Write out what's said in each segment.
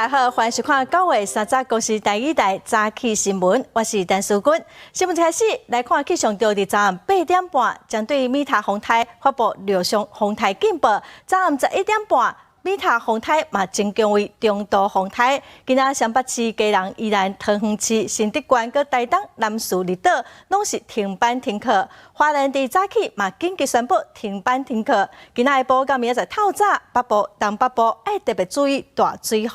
大家好，欢迎收看9月3日公司第一台早起新闻，我是陈淑君。新闻开始来看气象局伫早暗8点半，针对米塔风台发布陆上风台警报。早暗11点半，米塔风台嘛增强为中度风台。今仔双北市、基隆、宜兰、桃园市、新竹县、佮台东、南势离岛拢是停班停课。花莲伫早起嘛紧急宣布停班停课。今仔下晡到明仔载透早，北部、东北部要特别注意大水雨。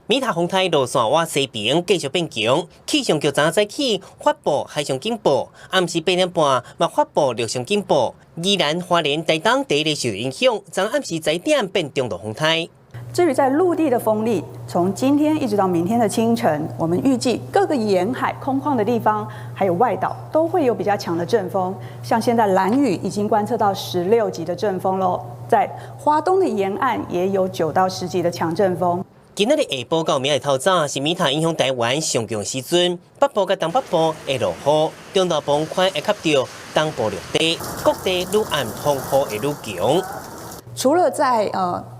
米塔风台路线往西边继续变强，气象局早起发布海上警报，暗时8点半嘛发布陆上警报。宜兰、花莲、台东第一个受影响，昨暗时10点变中度风台。至于在陆地的风力，从今天一直到明天的清晨，我们预计各个沿海空旷的地方，还有外岛都会有比较强的阵风。像现在兰屿已经观测到16级的阵风喽，在花东的沿岸也有9到10级的强阵风。今仔日下晡到明日透早是米塔影响台湾上强时阵，北部甲东北部会落雨，中度崩块会吸到东部陆地，各地愈暗风雨会愈强。除了在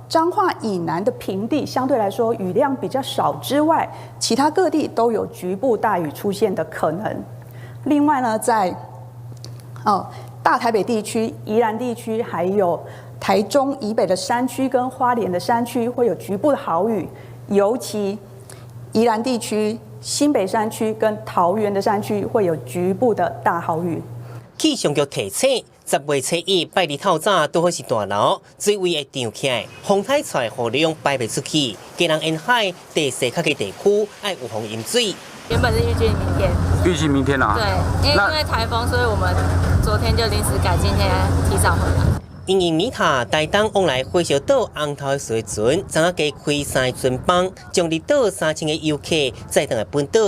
彰化以南的平地相对来说雨量比较少之外，其他各地都有局部大雨出现的可能。另外呢，在大台北地区、宜兰地区，还有台中以北的山区跟花莲的山区会有局部的豪雨，尤其宜兰地区、新北山区跟桃园的山区会有局部的大豪雨。气象局提醒，10月初1拜日透早都会是大楼，水位会涨起来，风台出来雨量排不出去，基隆沿海地势较低地区要有防淹水。原本是预计明天，预计明天啊？对，因为台风，所以我们昨天就临时改，今天提早回来。因为米塔台东往来火烧岛红头水船，昨下加开3个船帮，将离岛3000个游客载回来本岛。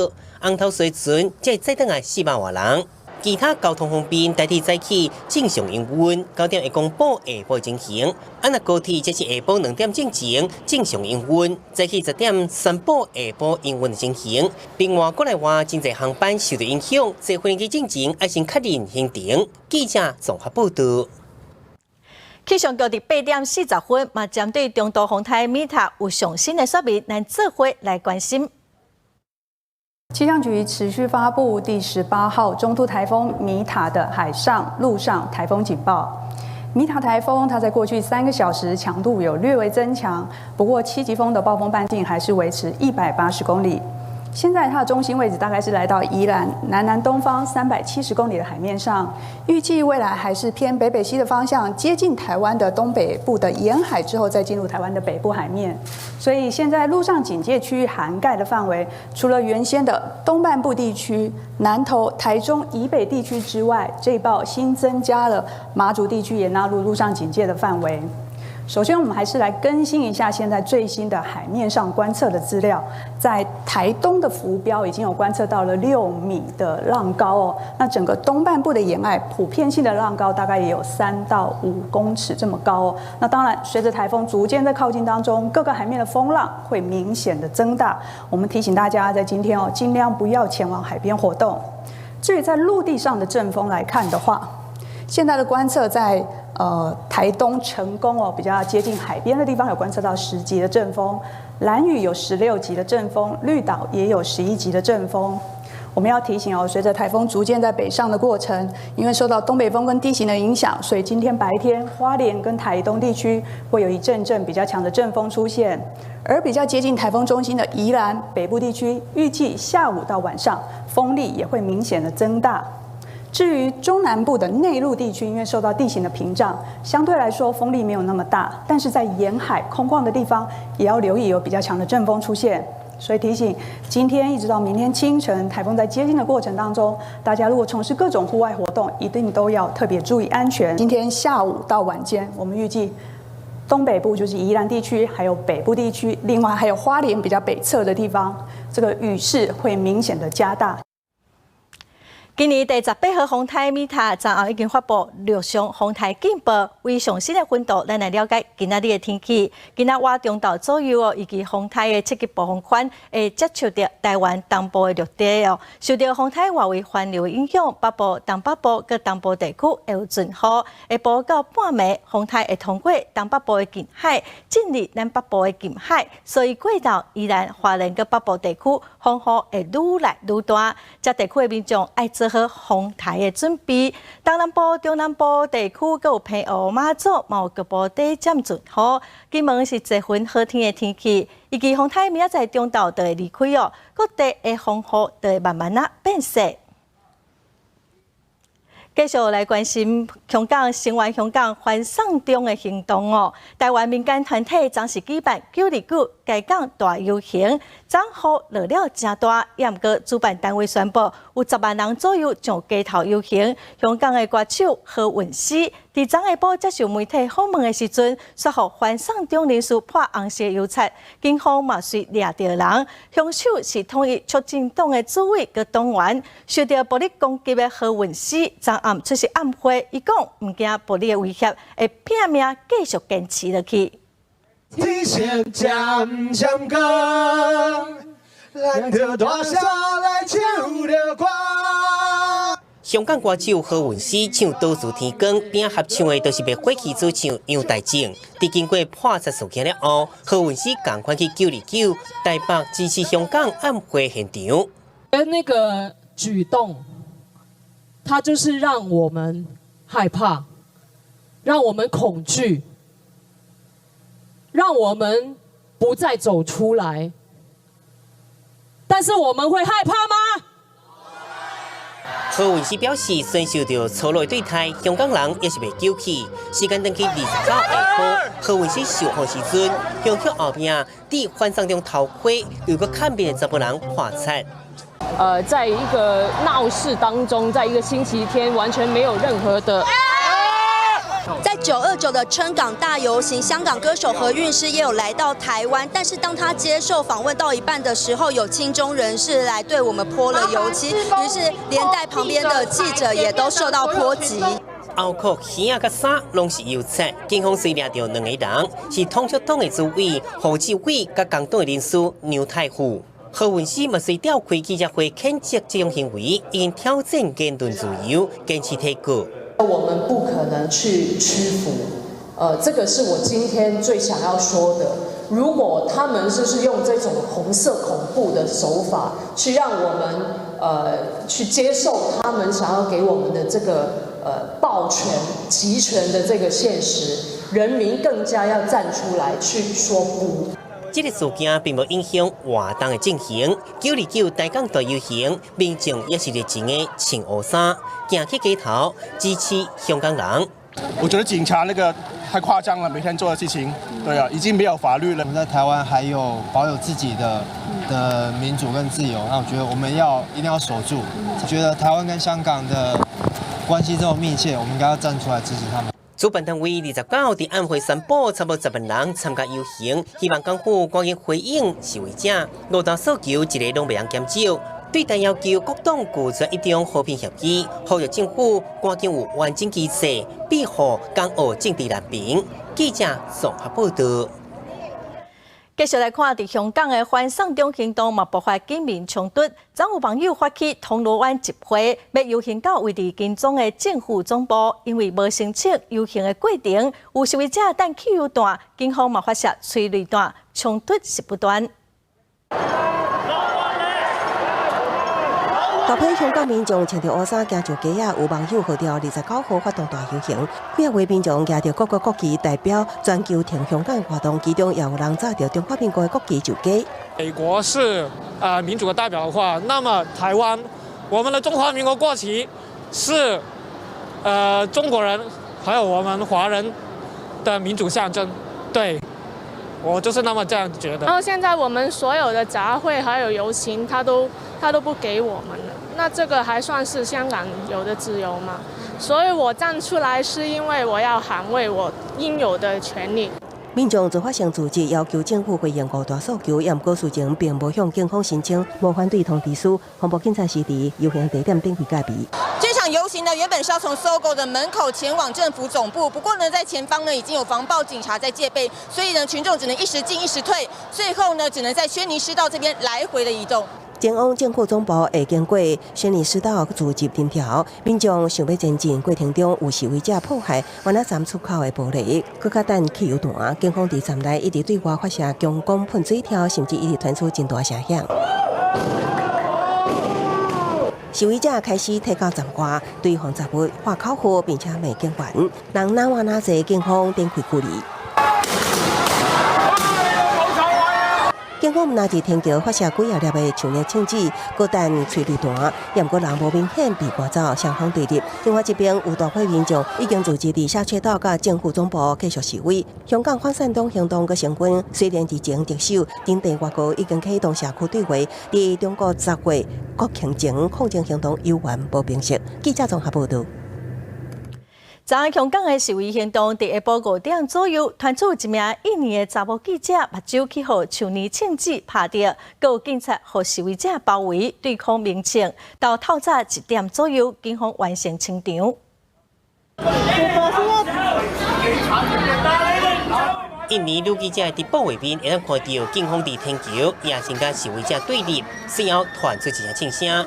红头水船才载回来400多人。其他交通方面代替早起正常营运，9点会公布下晡情形。安那高铁则是下晡2点进前正常营运，早起10点宣布下晡营运的情形。另外，国内外真侪航班受到影响，坐飞机进前要先确认行程。记者综合报道。气象局伫8点40分，嘛针对中度风台米塔有上新的说明，咱做伙来关心。气象局持续发布第18号中度台风米塔的海上、陆上台风警报。米塔台风它在过去3个小时强度有略微增强，不过7级风的暴风半径还是维持180公里。现在它的中心位置大概是来到宜兰南东方370公里的海面上，预计未来还是偏北西的方向，接近台湾的东北部的沿海之后，再进入台湾的北部海面。所以现在陆上警戒区域涵盖的范围，除了原先的东半部地区、南投、台中以北地区之外，这一报新增加了马祖地区也纳入陆上警戒的范围。首先，我们还是来更新一下现在最新的海面上观测的资料。在台东的浮标已经有观测到了6米的浪高哦。那整个东半部的沿岸普遍性的浪高大概也有3到5公尺这么高哦。那当然，随着台风逐渐在靠近当中，各个海面的风浪会明显的增大。我们提醒大家，在今天尽量不要前往海边活动。至于在陆地上的阵风来看的话，现在的观测在台东成功比较接近海边的地方有观测到10级的阵风，兰屿有16级的阵风，绿岛也有11级的阵风。我们要提醒随着台风逐渐在北上的过程，因为受到东北风跟地形的影响，所以今天白天花莲跟台东地区会有一阵阵比较强的阵风出现，而比较接近台风中心的宜兰北部地区，预计下午到晚上风力也会明显的增大。至于中南部的内陆地区，因为受到地形的屏障，相对来说风力没有那么大，但是在沿海空旷的地方也要留意有比较强的阵风出现。所以提醒，今天一直到明天清晨，台风在接近的过程当中，大家如果从事各种户外活动，一定都要特别注意安全。今天下午到晚间，我们预计东北部就是宜兰地区，还有北部地区，另外还有花莲比较北侧的地方，这个雨势会明显的加大。今年第18號紅泰米塔昨暗已經發布陸上紅泰警報，為上新嘅溫度，咱來了解今仔日嘅天氣。今仔晚中晝左右哦，以及紅泰嘅七級暴風圈會接觸到台灣東部嘅陸地哦。受到紅泰外圍環流嘅影響，北部、東北部佮東部地區會有陣雨。下晡到半暝，紅泰會通過東北部嘅近海，進入咱北部嘅近海，所以過到宜蘭、花蓮佮北部地區，風雨會愈來愈大。這地區嘅民眾愛做好風台嘅準備。東南部、中南部地區佮有澎湖、馬祖，嘛有局部地漸陣雨。金門是一份好天嘅天氣，預計風台明仔載中晝就會離開哦，各地嘅風雨就會慢慢變細。繼續來關心香港成為香港歡送中嘅行動哦。台灣民間團體昨是舉辦929解港大遊行，爭議落了真大，也毋過主辦單位宣布有10萬人左右上街頭遊行。香港嘅歌手何韻詩佇昨下晡接受媒體訪問嘅時陣，說互歡送中人士破紅色郵冊，警方嘛遂抓到人，兇手是統一促進黨嘅主委佮黨員。受到暴力攻擊嘅何韻詩，昨暗出席暗會，伊講毋驚暴力嘅威脅，會拼命繼續堅持落去。提前講香港，難得大下來救了光。香港歌手何韻詩唱《倒數天光》，並合唱的都是被火氣所唱《楊大正》。在經過破殺事件了後，何韻詩趕快去929台北支持香港暗會現場。那個舉動，它就是讓我們害怕，讓我們恐懼，讓我們不再走出來。但是我們會害怕嗎？何韻詩表示，承受到粗魯對待，香港人也是袂丟棄。時間登記29下晡，何韻詩受訪時陣，香口後邊佇歡送中頭盔，有個看扁10個人破產。在一個鬧市當中，在一個星期天，完全沒有任何的。在929的春港大遊行，香港歌手何韻詩也有來到台灣，但是當他接受訪問到一半的時候，有親中人士來對我們潑了油漆，於是連帶旁邊的記者也都受到波及。後殼耳啊、甲衫攏是油漆，警方雖抓到2個人，是統促黨的主委何志偉甲共黨的人士牛太虎。何韻詩嘛，雖召開記者會譴責這種行為，已經挑戰言論自由，堅持提告。我們不可能去屈服，這個是我今天最想要說的。如果他們就是用這種紅色恐怖的手法，去讓我們去接受他們想要給我們的這個暴權、集權的這個現實，人民更加要站出來去說不。這個事件並無影響活動的進行，929台港大遊行，民眾也是熱情的穿烏衫，行去街頭支持香港人。我覺得警察那個太誇張了，每天做的事情，對啊，已經沒有法律了。我們在台灣還有保有自己的民主跟自由，那我覺得我們一定要守住。我覺得台灣跟香港的關係這麼密切，我們應該要站出來支持他們。主辦單位29在暗會宣布，差不多10萬人參加遊行，希望政府趕緊回應示威者，落單訴求一個攏袂用減少。對待要求各黨拒絕一種和平協議，呼籲政府趕緊有完整機制，庇護港澳政治難民。記者綜合報道。繼續來看，在香港的歡送中行動嘛爆發警民衝突，昨有網友發起銅鑼灣集會，要遊行到位於金鐘的政府總部，因為無申請遊行的過程，有示威者等汽油彈，警方嘛發射催淚彈，衝突是不斷。大批香港民眾穿着烏衫行上街仔，有網友號召29號發動大遊行，幾位民眾舉着各國國旗代表全球挺香港活動，其中也有人揸着中華民國的國旗上街。美國是民主的代表的話，那麼台灣我們的中華民國國旗是中國人還有我們華人的民主象徵，對。我就是那麼這樣覺得。然後現在我們所有的集會還有遊行，他都不給我們了。那這個還算是香港有的自由嗎？所以我站出來是因為我要捍衛我應有的權利。民众自发性组织要求政府回应5大诉求，不过事情并无向警方申请无反对通知书。防暴警察是伫游行地点顶去戒备。这场游行呢，原本是要从SOGO的门口前往政府总部，不过呢，在前方呢已经有防暴警察在戒备，所以呢，群众只能一时进一时退，最后呢，只能在轩尼诗道这边来回的移动。前往政府总部会经过轩尼诗道自治天桥，民众想要前进，过程中有示威者破坏原仔站出口的玻璃，搁较等汽油弹，警方伫站内一直对外发射强光喷水条，甚至一直传出真大声响。示威者开始提高站外，对防杂物划口号，并且骂警员，人哪换哪济，警方展开距离。警方拿住天桥发射几啊粒的像热枪子，搁等催泪弹，也毋过人无明显被赶走，双方对立。另外一边有大批民众已经组织伫下车道甲政府总部继续示威。香港反煽动行动个成军，虽然之前特首林郑月娥已经启动社区对话，伫中国10月国庆前抗争行动有缘无平息。记者综合报道。昨下香港的示威行动，伫下晡5点左右，传出一名印尼的查某记者目睭去互树泥枪子拍着，佮有警察互示威者包围对抗民情。到透早1点左右，警方完成清场。印尼女记者伫报画面会当看到警方伫天桥也先甲示威者对立，随后传出一声枪声。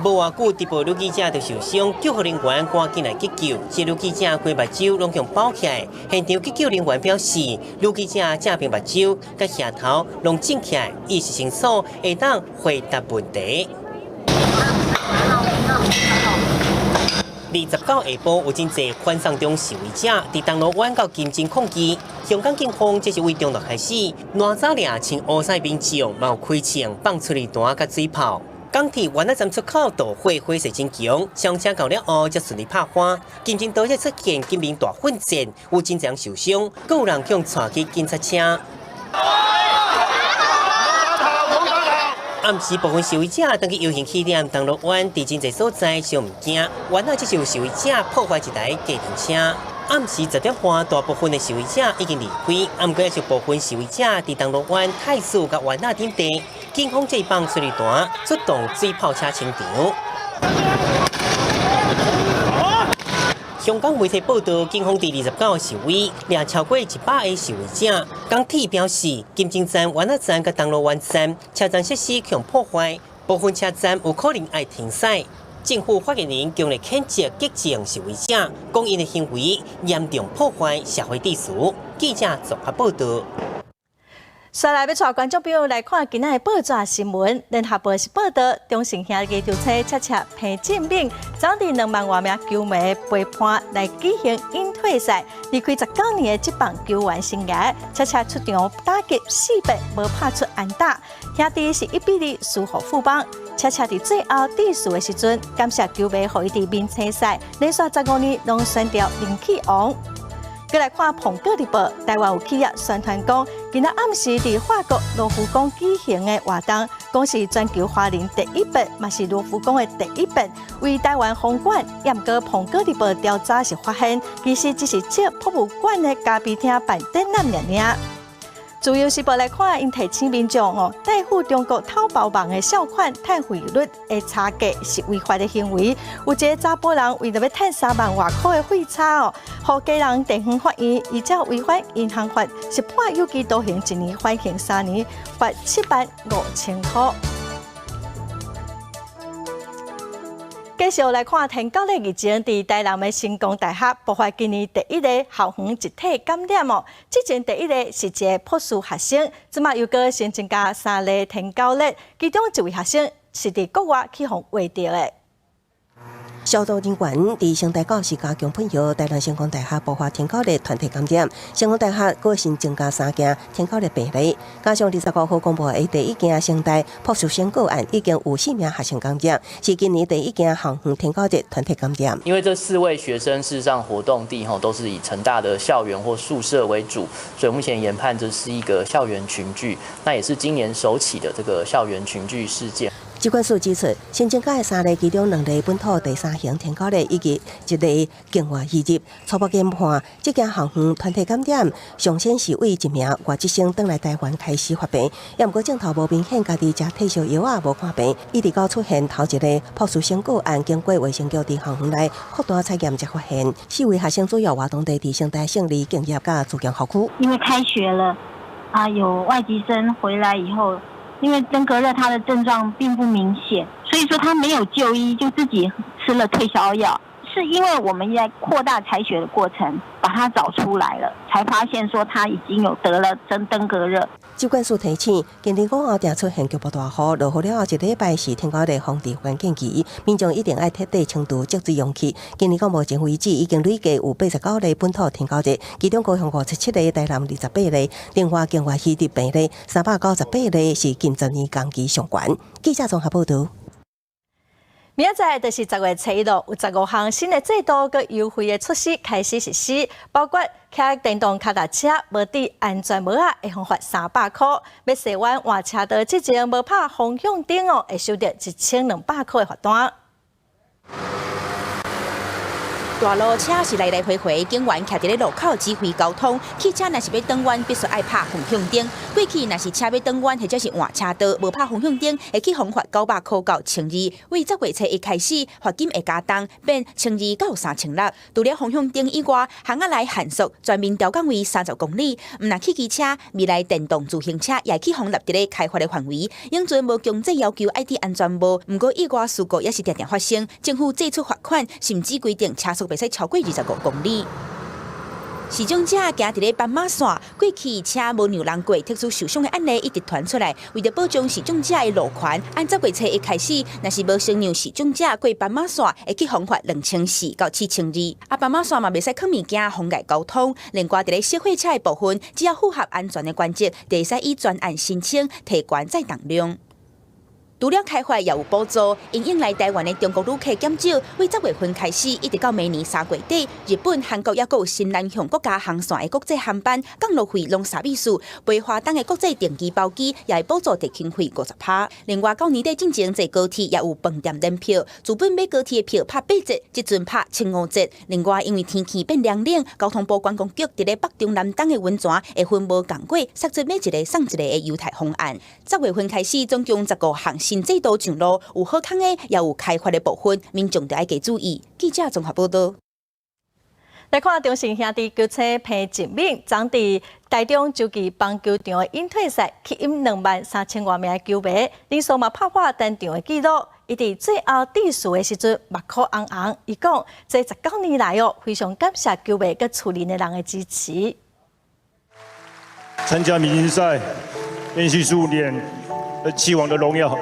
无偌久，直报女记者就受伤，救护人员赶紧来急救。这女记者规目睭拢向包起来。现场急救人员表示，女记者正边目睭甲额头拢肿起来，意识清楚，会当回答问题。29下晡，有真侪反送中示威者伫东路湾到金针抗议。香港警方这是为中路开始，烂早俩穿乌衫民众嘛有开枪放催泪弹甲水炮。港铁原仔站出口导火火势真强，上车到了后才顺利拍花。金针道也出现警民大混战，有真侪人受伤，更有人向带去警察车。暗时部分示威者登去游行起点东路湾，伫真侪所在小物件，原来这是有示威者破坏一台家庭车。暗时10点半，大部分的示威者已经离开，不过也是部分示威者伫东路湾太师甲湾仔顶地，警方这帮催泪弹出动水炮车清场。香港媒体报道，警方伫29个示威，掠超过100个示威者。港铁表示，金针站、湾仔站甲东路湾站车站设施强破坏，部分车站有可能要停驶。政府发言人强烈谴责激进示威者，讲因的行为严重破坏社会秩序。记者综合报道。再来要带观众朋友来看今仔的报纸新闻。联合报是报道，中信兄弟轿车恰彭建敏，早伫2万多名球迷陪伴来举行引退赛，离开19年的职棒球员生涯。恰出场打击4败，无拍出安打。兄弟是1比2输互富邦。恰伫最后致输的时阵，感谢球迷互伊伫面青赛，连续15年拢选调人气王。再来看《苹果日报》，台湾有企业宣传讲，今仔暗时伫法国罗浮宫举行的活动，讲是全球华人第一笔，嘛是罗浮宫的第一笔，为台湾封馆。也毋过《苹果日报》调查是发现，其实只是借博物馆的咖啡厅办展览尔。自由时报来看，因提醒民众代付中国偷包网的小款趁汇率的差价是违法的行为。有一个查甫人为了要趁3万外块的汇差互家人地方法院，依照违反银行法，是判有期徒刑1年，缓刑3年，罚75000块。继续来看天9日疫情，伫台南的成功大学爆发今年第1例校园集体感染之前第1例是一个博士学生，即马又搁新增加3例天9日，其中1位学生是伫国外去互画到的。消毒人员伫成大教室加强喷药，台南成功大学爆发天9日团体感染，成功大学个新增加3件天9日病例，加上25号公布的第1件成大博士生个案，已经有4名学生感染，是今年第1件校园天9日团体感染。因为这4位学生事实上活动地都是以成大的校园或宿舍为主，所以目前研判这是一个校园群聚，那也是今年首起的这个校园群聚事件。机关署指出，新增加的3例，其中2例本土第3型天高例，以及1例境外移入。初步研判，这间航园团体感染上先是为1名外籍生登来台湾开始发病，也毋过镜头无明显家己食退烧药啊无看病，一直到出现头一例朴素新个案，经过卫生局伫航园内扩大采验才发现，4位学生主要活动地伫生态胜利敬业甲自强校区。因为开学了啊，有外籍生回来以后。因为登革热它的症状并不明显，所以说他没有就医，就自己吃了退烧药。是因为我们在扩大采血的过程，把它找出来了，才发现说他已经有得了登革热。机关署提醒，今日午后定出现局部大雨，落雨了后1礼拜是天高地防治环境期，民众一定要彻底清除积水容器。今日到目前为止，已经累计有89例本土天高热，其中高雄57例，台南28例，另外境外移入病例398例是近10年同期上悬。记者综合报道。明仔载就是10月7日，有15项新的制度佮优惠的措施开始实施，包括骑电动脚踏车无戴安全帽啊，会罚款300块；要驶弯换车道之前无拍方向灯哦，会收到1200块的罚单。大路车是来来回回，警员徛伫咧路口指挥交通。汽车若是要转弯，必须爱拍方向灯。过去若是车要转弯或者是换车道，无拍方向灯，会去罚款900块到1200。为10月1日开始，罚金会加重，变1200到3600。除了方向灯以外，巷仔内限速全面调降为30公里。毋若去机车，未来电动自行车也去封立伫咧开发的范围。永存无强制要求爱戴安全帽，毋过意外事故也是常常发生。政府祭出罚款，甚至规定车速袂使超过25公里。视障者行伫咧斑马线，过去车无让人过，特殊受伤的案例一直传出来。为着保障视障者的路权，按10月7日开始，若是无承让视障者过斑马线，会去罚款2400到7200。斑马线嘛袂使放物件妨碍交通。另外，伫咧小货车的部分，只要符合安全的关节，就会使以专案申请提悬载重量。除了开发也有补助，因应来台湾的中国旅客减少，为10月份开始，一直到明年3月底，日本、韩国也有新南向国家航线的国际航班降落费拢3位数，飞华东的国际定期包机也会补助地勤费50%。另外，到年底进前坐高铁也有饭店联票，原本买高铁的票拍8折，即阵拍15折。另外，因为天气变凉冷，交通部观光局伫咧北中南东的温泉会分无共过，杀出每一个送一个的优待方案。10月份开始，总共15项新制度上路，有好康的，也有开发的部分，民众就要加注意。记者综合报道。来看中信兄弟球星彭进敏，昨伫台中洲际棒球场的引退赛，吸引23000多名球迷，人数嘛拍破单场的纪录。伊伫最后致辞的时阵，目眶红红，伊讲：这19年来哦，非常感谢球迷佮厝里的人的支持。参加明星赛，连续15年期望的荣耀。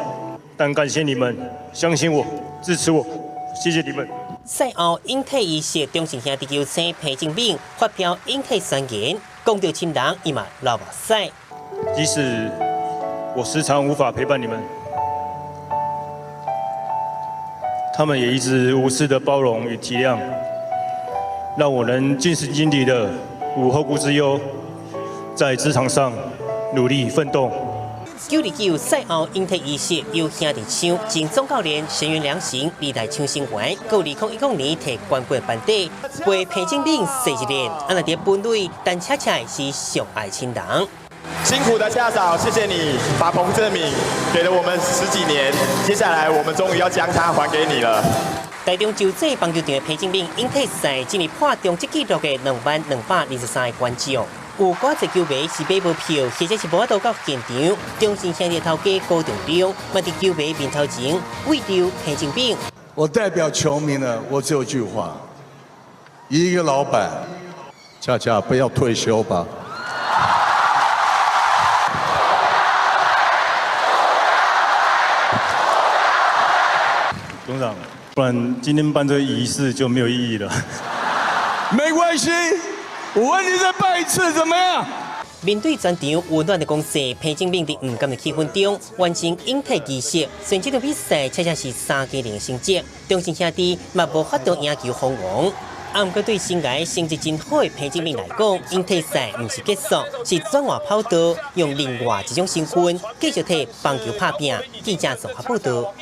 但感谢你们相信我、支持我，谢谢你们。赛后引退仪式，中信兄弟球星彭进敏发表引退宣言，讲到亲人伊嘛流目屎。即使我时常无法陪伴你们，他们也一直无私的包容与体谅，让我能尽心尽力的无后顾之忧，在职场上努力奋斗。929赛后引退仪式由兄弟唱前总教练神原良行、李大唱新员，到2010年摕冠军班底，陪彭进敏4年，安那伫本垒，但恰恰是上爱亲人。辛苦的家嫂，谢谢你把彭正敏给了我们10几年，接下来我们终于要将它还给你了。台中洲际棒球场的彭进敏引退赛，今年破中职纪录的20223个观众。有寡侪球迷是买无票，或者是无法度到现场。中信兄弟头家高仲亮，嘛伫球迷面头前为着彭进敏。我代表球迷呢，我只有一句话：一个老板，恰恰不要退休吧。董事长，不然今天办这个仪式就没有意义了。没关系。我问你再办一次怎么样？面对全场温暖的攻势，彭进敏伫唔甘的气氛中完成引退仪式。虽然这场比赛恰恰是3-0的成绩，中信兄弟嘛无法度赢球封王。不过对新界成绩真好的彭正明来讲，引退赛不是结束，是转换跑道，用另外一种身份继续替棒球打拼。记者综合报道。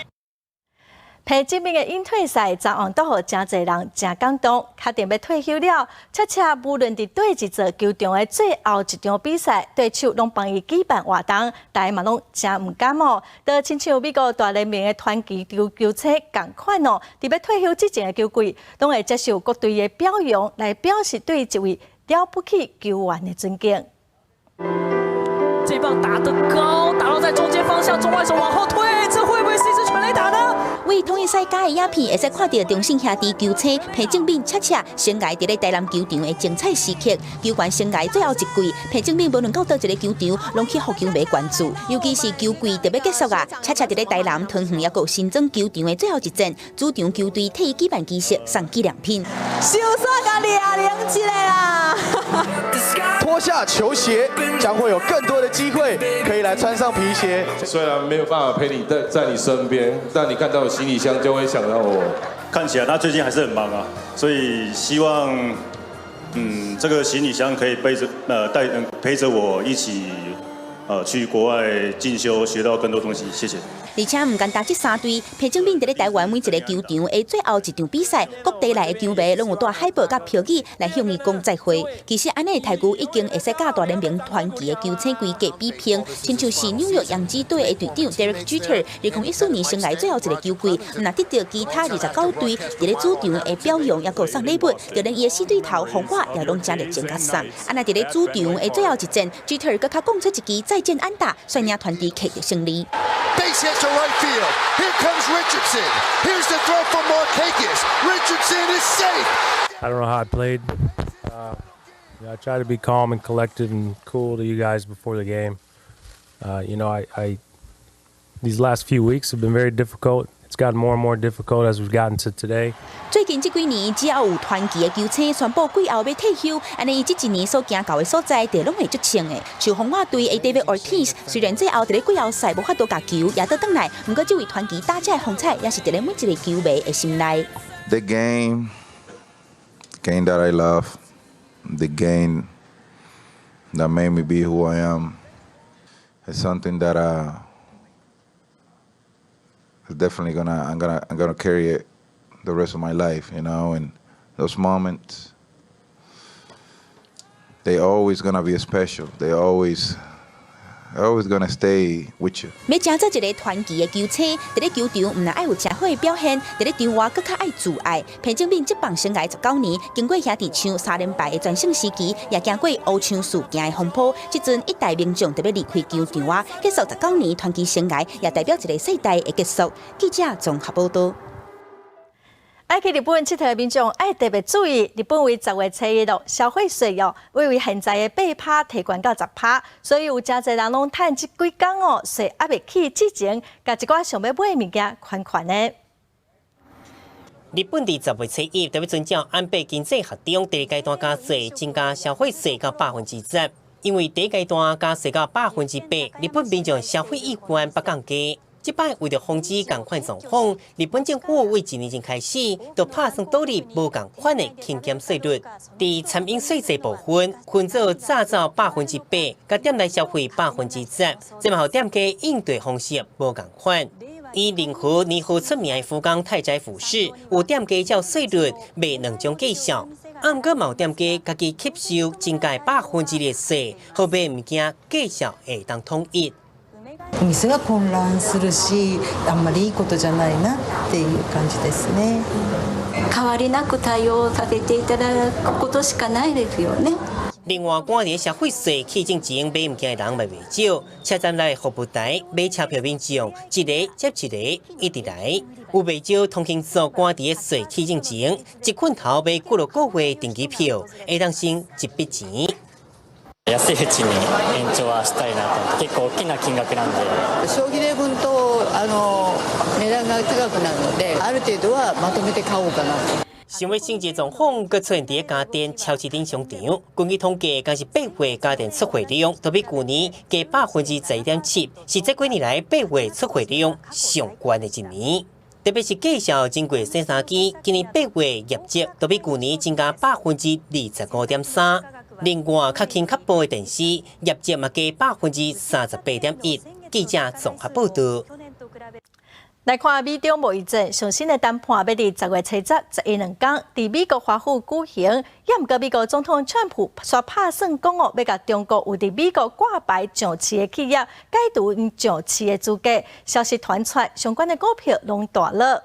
彭正明的引退赛昨晚都互真侪人真感动，确定要退休了。且无论伫对一座球场的最后一场比赛，对手拢帮伊举办活动，大家嘛拢真唔甘哦。就亲像美国大联盟的传奇球星共款哦，伫要退休之前的球季，拢会接受各队的表扬，来表示对一位了不起球员的尊敬。这棒打得高，打到在中间方向，中外手往后退，这会不会是一支全垒打呢？为统一世界的影片，会使看到中信兄弟球星彭正明生涯伫咧台南球场的精彩时刻。球员生涯最后一季，彭正明无论到倒一个球场，拢去互球迷关注。尤其是球季特别结束啊，伫咧台南桃园也有新庄球场的最后一战，主场球队替伊举办仪式送纪念品。小煞甲2-0一个啦！脱下球鞋，将会有更多的机会可以来穿上皮鞋。虽然没有办法陪你在你身边，但你看到行李箱就会想到我。看起来他最近还是很忙啊，所以希望，这个行李箱可以陪着我一起，去国外进修，学到更多东西。谢谢。而且唔简单，这3队彭正明伫咧台湾每一个球场的最后一场比赛，各地内的球迷拢有带海报甲票据来向伊讲再会。其实安尼的台球已经会使甲大联盟传奇的球星规格比拼，亲像是纽约洋基队的队长 Derek Jeter， 2014年生涯最后一个球季，那得到其他29队伫咧主场的表扬，也有送礼物，就连伊的死对头红袜也拢真热情甲送。安那伫咧主场的最后一战 ，Jeter 搁较讲出一支再见安打，率领团队取得胜利。To right field. Here comes Richardson. Here's the throw for Markakis. Richardson is safe. I don't know how I played. I try to be calm and collected and cool to you guys before the game. I these last few weeks have been very difficult. It's gotten more and more difficult as we've gotten to today. 最近这几年，只要有传奇的球星宣布季后要退休，安尼伊这一年所行到的所在，地拢会足清的。像红袜队的 David Ortiz， 虽然最后伫咧季後賽无法度甲球也倒转来，不过这位传奇打者的风采，也是伫咧每一个球迷的心内。The game that I love, the game that made me be who I am, is something that is definitely I'm gonna carry it the rest of my life, and those moments, they always gonna be special. They always gonna stay with you. 要成做一个传奇的球星，伫咧球场唔但爱有真好的表现，伫咧场外更较爱自爱。彭正明职棒生涯19年，经过兄弟象3连败的全盛时期，也经过乌枪事件的风波。即阵一代名将特别离开球场外，结束19年传奇生涯，也代表一个世代的结束。记者综合报道。爱去日本佚佗的民众爱特别注意，日本为10月7日消费税会为现在的8%提悬到10%，所以有真侪人拢趁这几天税还未起之前，甲一寡想要买的物件款的。日本伫10月7日特别遵照安倍经济学中第2阶段加税，增加消费税到10%。因为第1阶段加税到8%，日本民众消费意愿不降低。这摆为了防止同款状况，日本政府为1年前开始，就拍算导入无同款的轻减税率。伫餐饮税制部分，分做早早8%，甲店内消费10%，这嘛互店家应对方式无同款。以任何年号出名的福冈太宰府市，有店家照税率卖2种计数。毋过某店家家己吸收增加%的税，好买物件计数会当统一。お店が混乱するし、あんまりいいことじゃないなっていう感じですね。変わりなく対応させていただくことしかないですよね。另外，赶伫消费税起征前买物件的人嘛袂少，车站内服务台买车票民众一个接一个一直来，有袂少通勤族赶伫税起征前，一捆头买几落个月定期票，会当省一笔钱。安いうちに延長はしたいなと。結構大きな金額なんで。消費税分と値段が高くなるので、ある程度はまとめて買おうかなと。想要省节状况，佮出现伫家电超市顶商场，根据统计，更是8月家电出货量都比去年加11.7%，是这几年来8月出货量上悬的一年。特别是介绍经过生产期，今年8月业绩都比去年增加25.3%。另外，较轻较薄的电视业绩嘛加38.1%。记者综合报道。来看美中贸易战上新的谈判，要伫10月7、11天伫美国华府举行。也毋过，美国总统川普煞拍算讲要甲中国有伫美国挂牌上市的企业解除因上市的资格。消息传出，相关的股票拢大落。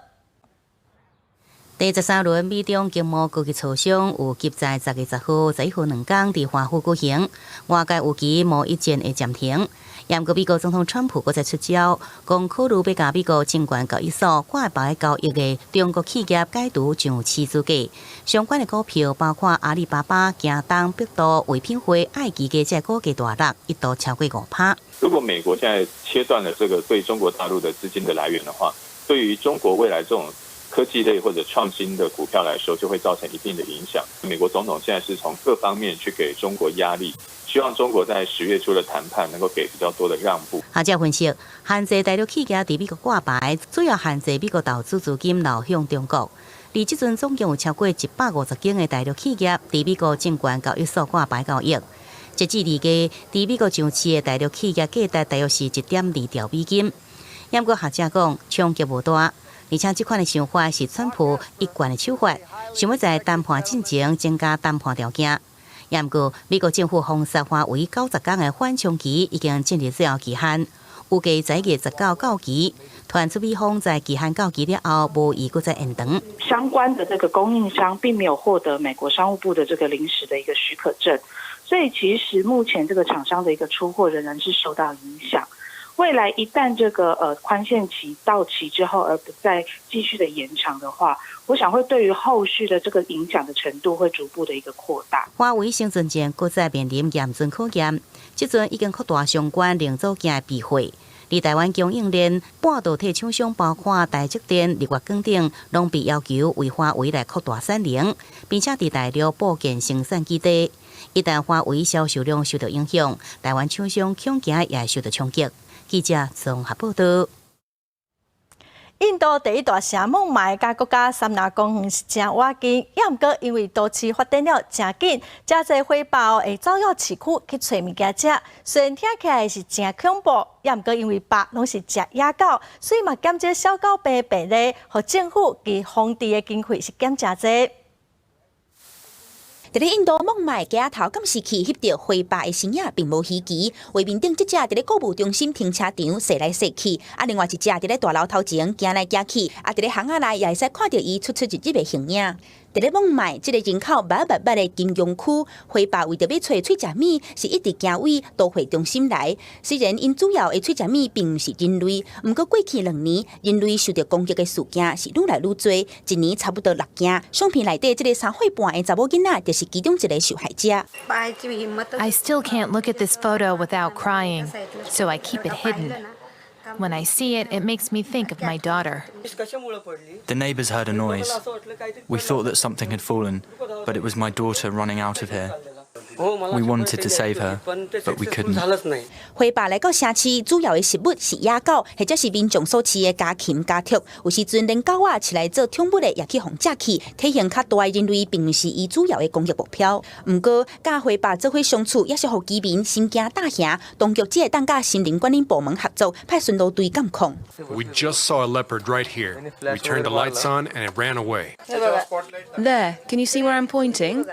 第13轮美中经贸高级磋商有计在10月10号、11号2天伫华府举行，外界有期贸易战会暂停。也毋过，美国总统川普搁再出招，讲考虑要甲美国证券交易所挂牌交易的中国企业解除上市资格。相关的股票包括阿里巴巴、京东、百度、唯品会、爱奇艺这股价大落，一度超过5%。如果美国现在切断了这个对中国大陆的资金的来源的话，对于中国未来这种科技类或者创新的股票来说，就会造成一定的影响。美国总统现在是从各方面去给中国压力，希望中国在10月初的谈判能够给比较多的让步。学者分析，限制大陆企业伫美国挂牌，主要限制美国投资资金流向中国。而即阵总共有超过150间的大陆企业伫美国证券交易所挂牌交易。截至2月，伫美国上市的大陆企业价值大约是1.2兆美金。不过学者讲，冲击无大。而且这款的想法是川普一贯的手法，想要在谈判进程增加谈判条件。也毋过，美国政府封杀华为90天的缓冲期已经进入最后期限，预计10月19到期。传出美方在期限到期了后，无意搁再延长。相关的这个供应商并没有获得美国商务部的这个临时的一个许可证，所以其实目前这个厂商的一个出货仍然是受到影响。未来一旦这个宽限期到期之后，而不再继续的延长的话，我想会对于后续的这个影响的程度会逐步的一个扩大。华为生存前搁再面临严峻考验，即阵已经扩大相关零组件的避讳。而台湾供应链半导体厂商包括台积电、日月光等，拢被要求为华为来扩大产能，并且伫大陆布建生产基地。一旦华为销售量受到影响，台湾厂商恐惊也会受到冲击。记者综合报道。印度第一大城孟买甲国家三大公园是真瓦近，也毋过因为都市发展了真紧，真侪火爆会走到市区去找物件食。虽然听起来是真恐怖，也毋过因为爸拢是食野狗，所以嘛减少小狗病病例，互政府佮防治的经费是减真侪。伫咧印度孟买街头监视器翕到火爆的身影，并无稀奇。画面顶一只伫咧购物中心停车场踅来踅去，另外一只伫咧大楼头前行来行去，伫咧巷仔内也会使看到伊出入的形影。伫咧孟买这个人口密的金融区，火爆为着要找喙食米，是一直行位都会中心来。虽然因主要的喙食米并毋是人类，毋过过去2年，人类受到攻击的事件是愈来愈多，一年差不多6件。相片内底这个3岁半的查某囡仔，就是其中一个受害者。I still can't look at this photo without crying, so I keep it hidden. When I see it, it makes me think of my daughter. The neighbours heard a noise. We thought that something had fallen, but it was my daughter running out of here. We wanted to save her, but we couldn't. 火爆来到城市，主要的食物是野狗，或者是民众所饲的家禽家畜。有时阵连狗仔饲来做宠物的，也去互食去。体型较大的人类，并不是伊主要的攻击目标。毋过，甲火爆做伙相处，也是互居民心惊胆吓。当局只会当甲森林管理部门合作，派巡逻队监控。We just saw a leopard right here. We turned the lights on and it ran away. There, can you see where I'm pointing?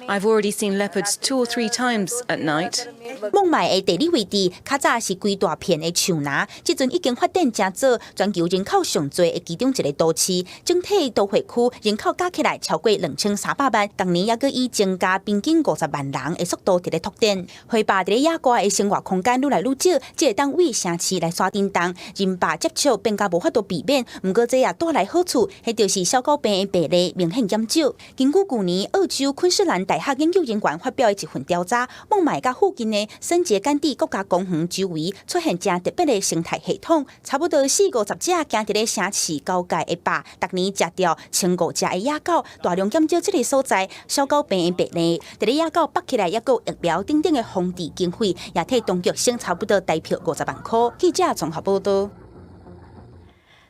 I've already seen leopards 2 or 3 times at night. 孟买的地理位置，较早是规大片的树林，即阵已经发展真早，全球人口上侪的其中一个都市。整体都会区人口加起来超过2300万，当年也阁以增加平均50万人的速度伫咧拓展。火爆伫咧野外的生活空间愈来愈少，只会当为城市来刷叮当，人霸接触变甲无法度避免。毋过这也带来好处，迄就是小狗病的病例明显减少。根据去年澳洲昆士兰大学研究人员发表的一份调查，孟买甲附近的圣杰甘地国家公园周围出现真特别的生态系统，差不多40-50只行伫咧城市交界的霸，逐年食掉1500只的野狗，大量减少这个所在小狗病的病例。伫咧野狗绑起来，也有疫苗等等的防治经费，也替当局省差不多大票50万块。记者综合报道。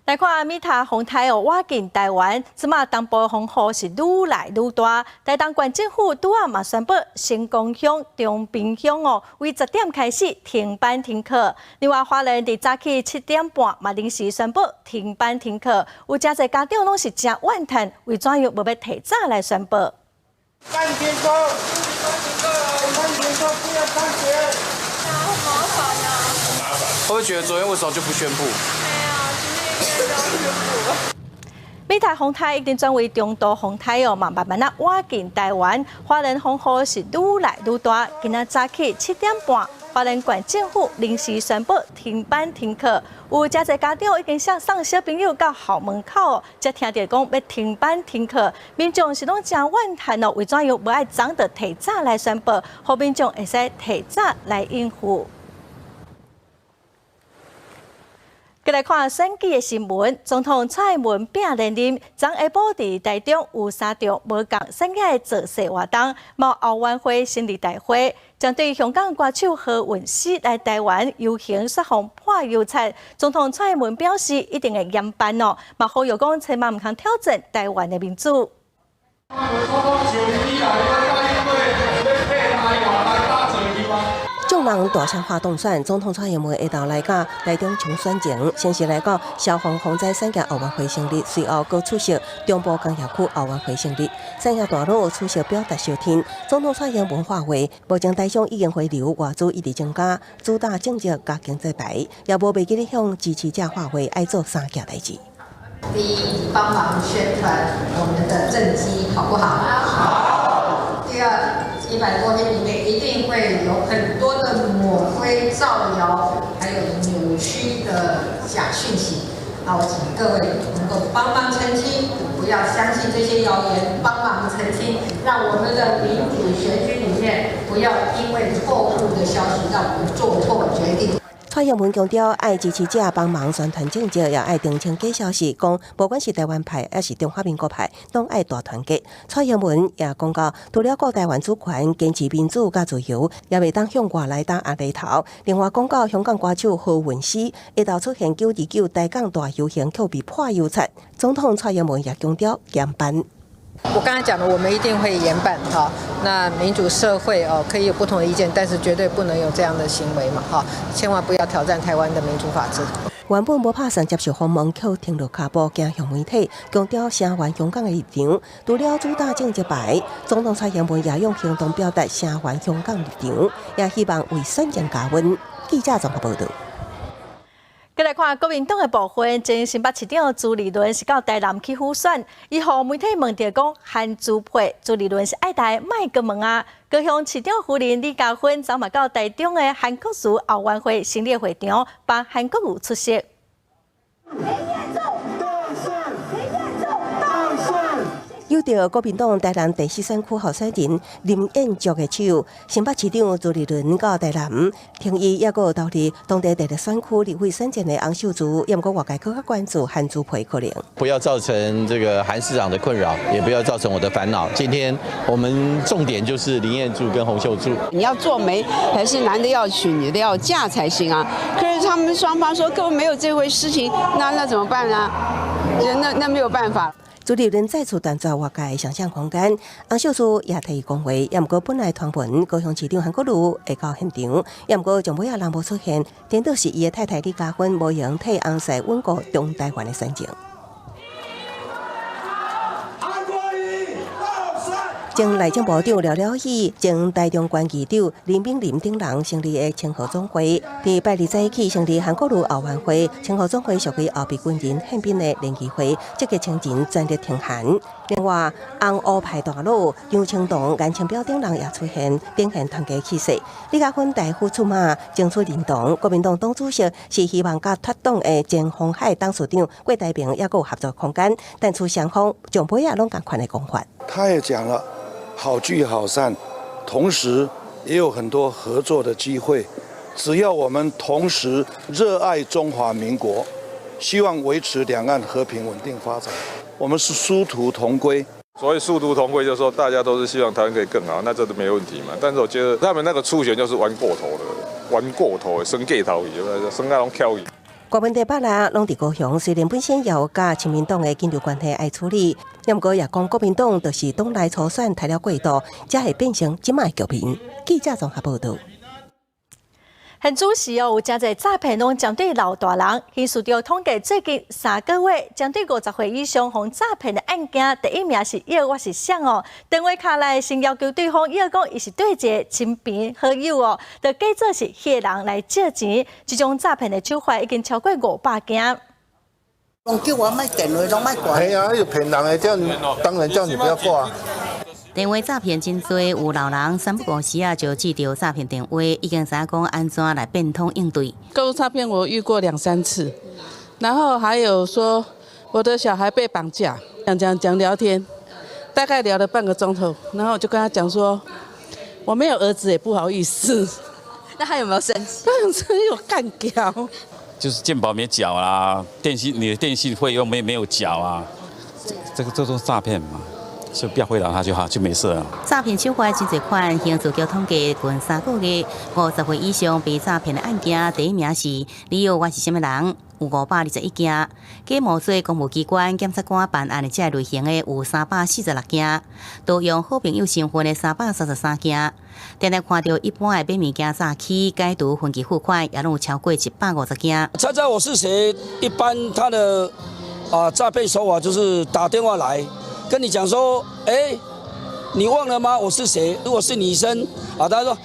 来看米塔洪台挖进台湾，即马东部风雨是愈来愈大。台东县政府拄仔嘛宣布，成功乡、中滨乡为10点开始停班停课。另外，花莲伫早起7点半嘛临时宣布停班停课，有真侪家长拢是真怨叹，为怎样无要提早来宣布？半停课，半停课，不要上学。好麻烦啊！我会觉得昨天为什么就不宣布？ 米台风台已经转为中度风台嘛慢慢挖进台湾。花莲风雨是愈来愈大。今仔早起7点半，花莲县政府临时宣布停班停课。有真侪家长已经送小朋友到校门口，才听到讲要停班停课。民众是拢真怨叹为怎样无爱早着提早来宣布，好民众会使提早来应付。 再来看选举的新闻，总统蔡英文并连任，昨下晡伫台中有3场无共选举的造势活动，冒奥运会成立大会，针对香港歌手何韵诗来台湾游行说谎破邮册，总统蔡英文表示一定会严办嘛呼吁讲千万唔通挑战台湾的民主。 众人大声发动选，总统蔡英文下昼来到台中冲选前，先是来到消防防灾产业奥运会成立，随后又出席中部工业区奥运会成立，产业大佬出席表达消天。总统蔡英文话话，目前台商已经回流，外资一直增加，主打政绩加经济牌，也无忘记咧向支持者话话，爱做3件代志。第一，帮忙宣传我们的政绩好不好？好。第二。 100多天里面一定会有很多的抹黑、造谣，还有扭曲的假讯息。那我请各位能够帮忙澄清，不要相信这些谣言，帮忙澄清，让我们的民主选举里面不要因为错误的消息让我们做错决定。 蔡英文强调，爱支持者帮忙宣传政绩，也爱澄清假消息，讲不管是台湾派还是中华民国派，拢爱大团结。蔡英文也讲到，除了顾台湾主权、坚持民主甲自由，也未当向外来打压犁头。另外讲到香港歌手何韵诗，一度出现929台港大游行却被破邮册，总统蔡英文也强调严办。 我刚才讲的，我们一定会严办哈。那民主社会可以有不同的意见，但是绝对不能有这样的行为嘛哈！千万不要挑战台湾的民主法治。原本无打算接受访问，却停落脚步，走向媒体，强调声援香港的立场。除了主打政绩牌，总统蔡英文也用行动表达声援香港立场，也希望为选战加温。记者综合报道。 再来看国民党的部分，前新北市长朱立伦是到台南去辅选，伊互媒体问到讲韩朱配，朱立伦是爱台卖个问啊。高雄市长夫人李嘉芬昨嘛到台中的韩国瑜奥运会成立会场，帮韩国瑜出席。 有着国民党台南第4选区候选人林彦竹的手，新北市长朱立伦到台南，听伊也有到伫当地第6选区立委选战的洪秀柱，也毋过外界更加关注韩朱配可能。不要造成这个韩市长的困扰，也不要造成我的烦恼。今天我们重点就是林彦柱跟洪秀柱。你要做媒，还是男的要娶，女的要嫁才行啊？可是他们双方说根本没有这回事情，那怎么办呢？那没有办法。 朱立伦再次断绝外界的想象空间，洪秀柱也替伊讲话，也毋过本来传闻高雄市长韩国瑜会到现场，也毋过从尾仔人无出现，颠倒是伊的太太李嘉芬无用替洪氏稳固中台湾的选情。 前内政部长廖了喜，前台中县议长林炳林等人成立的青河总会，伫拜日早起成立韩国瑜奥运会青河总会属于后备军人宪兵的联谊会，积极请人全力挺韩。另外，红乌派大佬杨清东、颜清标等人也出现，展现团结气势。李嘉芬大呼出马，争取认同。国民党党主席是希望甲脱党的前鸿海董事长郭台铭也有合作空间，但出双方将尾仔拢同款的讲法。他也讲了。 好聚好散，同时也有很多合作的机会。只要我们同时热爱中华民国，希望维持两岸和平稳定发展，我们是殊途同归。所谓殊途同归，就是说大家都是希望台湾可以更好，那这都没问题嘛。但是我觉得他们那个初选就是玩过头的，生过头，生 gay 头，生那种挑伊。国问题8人拢伫高雄，虽然本身也有甲亲民党的紧张关系爱处理，不过也讲国民党就是党内初选抬了过度，才会变成即卖局面。记者综合报道。现主时有真侪诈骗拢针对老大人，刑事局统计最近3个月，针对50岁以上防诈骗的案件，第一名是要我是想哦，电话卡来先要求对方要讲伊是对一个亲朋好友哦，就假做是迄个人来借钱，这种诈骗的手法已经超过500件。叫我卖电话，拢卖挂。系啊，就骗人的，叫你当然叫你不要挂。电话诈骗真多，有老人3不5时啊就接到诈骗电话，已经知讲安怎来变通应对。购物诈骗我遇过2、3次，然后还有说我的小孩被绑架，讲聊天，大概聊了半个钟头，然后我就跟他讲说我没有儿子，也不好意思。那他有没有生气？他很有干掉。就是健保没缴啊，你的电信费用没有缴啊，这种诈骗嘛。就不要回答他就好，就没事了。诈骗手法真侪款，刑事局统计近3个月，50岁以上被诈骗的案件，第一名是你有我是什么人，有521件；假冒做公务机关检察官办案的这类型的有346件，多用好朋友身份的333件。常常看到一般的买物件诈欺、改图、分期付款，也拢有超过150件。猜猜我是谁？一般他的诈骗手法就是打电话来。跟你讲说，你忘了吗？我是谁？如果是女生他说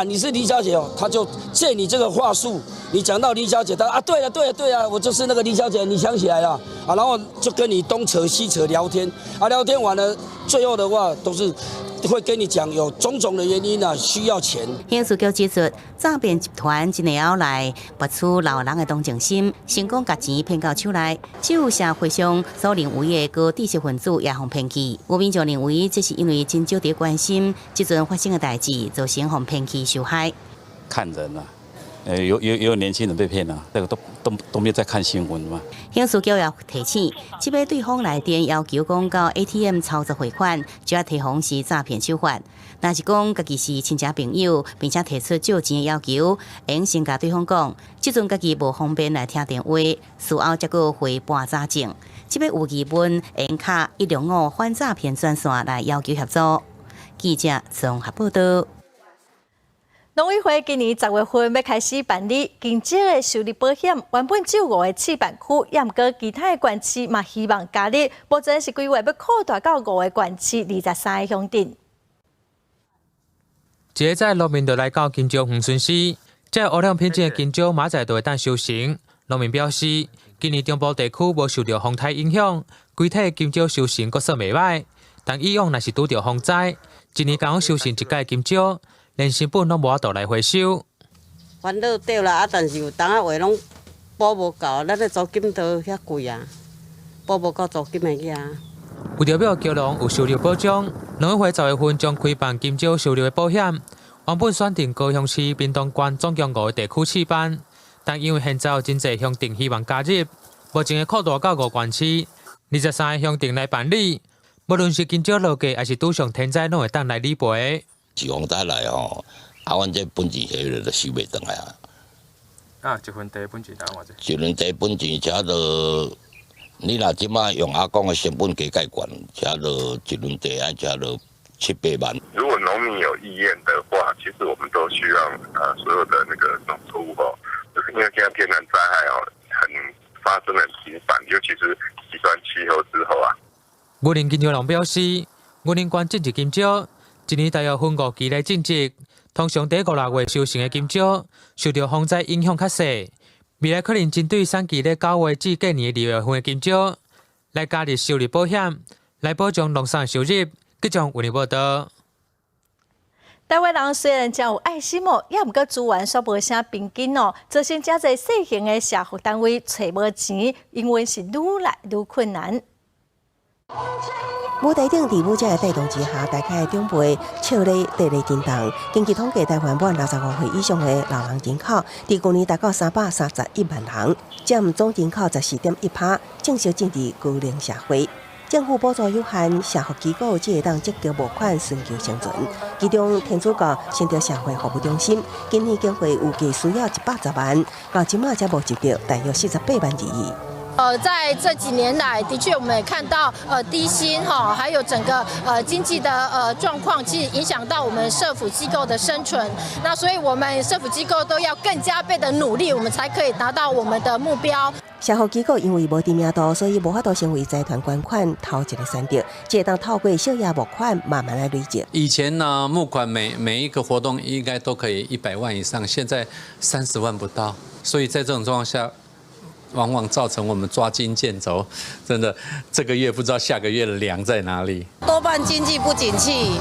你是李小姐哦，他就借你这个话术。你讲到李小姐，他对了，我就是那个李小姐，你想起来了然后就跟你东扯西扯聊天聊天完了，最后的话都是会跟你讲有种种的原因需要钱。刑事局指出，诈骗集团真会来拔出老人的同情心，成功把钱骗到手内。只有社会上所认为的高知识分子也互骗去。有民众认为这是因为真少伫关心即阵发生的代志，造成互骗去受害。看人有年轻人被骗了，这个都没有在看新闻嘛。刑事局也提醒，即摆对方来电要求讲到 ATM 操作汇款，就要提防是诈骗手法。若是讲家己是亲戚朋友，并且提出借钱的要求，应先甲对方讲，即阵家己无方便来听电话，事后才个汇半查证。即摆有疑问，应卡105反诈骗专线来要求协助。记者综合报道。农委会今年10月份要开始办理经济的受理保险，原本只有5个试办区，也毋过其他的县市嘛希望加入，目前是规划要扩大到5个县市、23个乡镇。一个在农民就来到金蕉黄顺市，这污染品质的金蕉马仔就会当收成。农民表示，今年中部地区无受到风台影响，整体金蕉收成阁算袂歹，但以往若是拄到风灾，一年刚好收成一届金蕉。连成本拢无法度来回收。烦恼对啦，但是有当下话拢补无够，咱的租金都遐贵啊，补无够租金的呀。为着要交农有收入保障，农委会10月份将开办金蕉收入的保险。原本选定高雄市屏东县总共5个地区试办，但因为现在有真侪乡镇希望加入，目前会扩大到5县市、23个乡镇来办理。无论是金蕉落价，还是拄上天灾，拢会当来理赔。是风台来阮这本钱下落就收袂转来一份地本钱大偌济？一份地本钱差着，你若即摆用阿公的成本加介悬，差着一份地爱差着7、8万。如果农民有意愿的话，其实我们都希望所有的那个农作物就是因为现在天然灾害发生得很频繁，尤其是极端气候之后云林金蕉农表示，云林县种植金蕉。一年大约分5期来种植，通常第5、6月收成的金蕉，受到风灾影响较小。未来可能针对产期咧9月至过年2月份的金蕉，来加入收入保险，来保障农产收入。记者为你报道。台湾人虽然真有爱心也毋过资源却无啥平均造成真侪小型的社福单位找无钱，因为是愈来愈困难。舞台顶伫舞者的带动之下，大家的长辈笑咧地咧震动。根据统计，台湾满65岁以上的老人人口，伫去年达到331万人，占总人口14.1%，正式进入高龄社会。政府补助有限，社福机构只会当接到募款寻求生存。其中天主教新竹社会服务中心今年经费有计需要110万，到今嘛才募集到大约48万2亿。在这几年来，的确我们也看到低薪哈，还有整个经济的状况，其实影响到我们社福机构的生存。那所以我们社福机构都要更加倍的努力，我们才可以达到我们的目标。社福机构因为无知名度，所以无法度成为财团捐款头一个选择，只会当透过小额募款慢慢来累积。以前呢，募款每一个活动应该都可以100万以上，现在30万不到，所以在这种状况下，往往造成我们抓襟见肘，真的这个月不知道下个月的粮在哪里。多半经济不景气，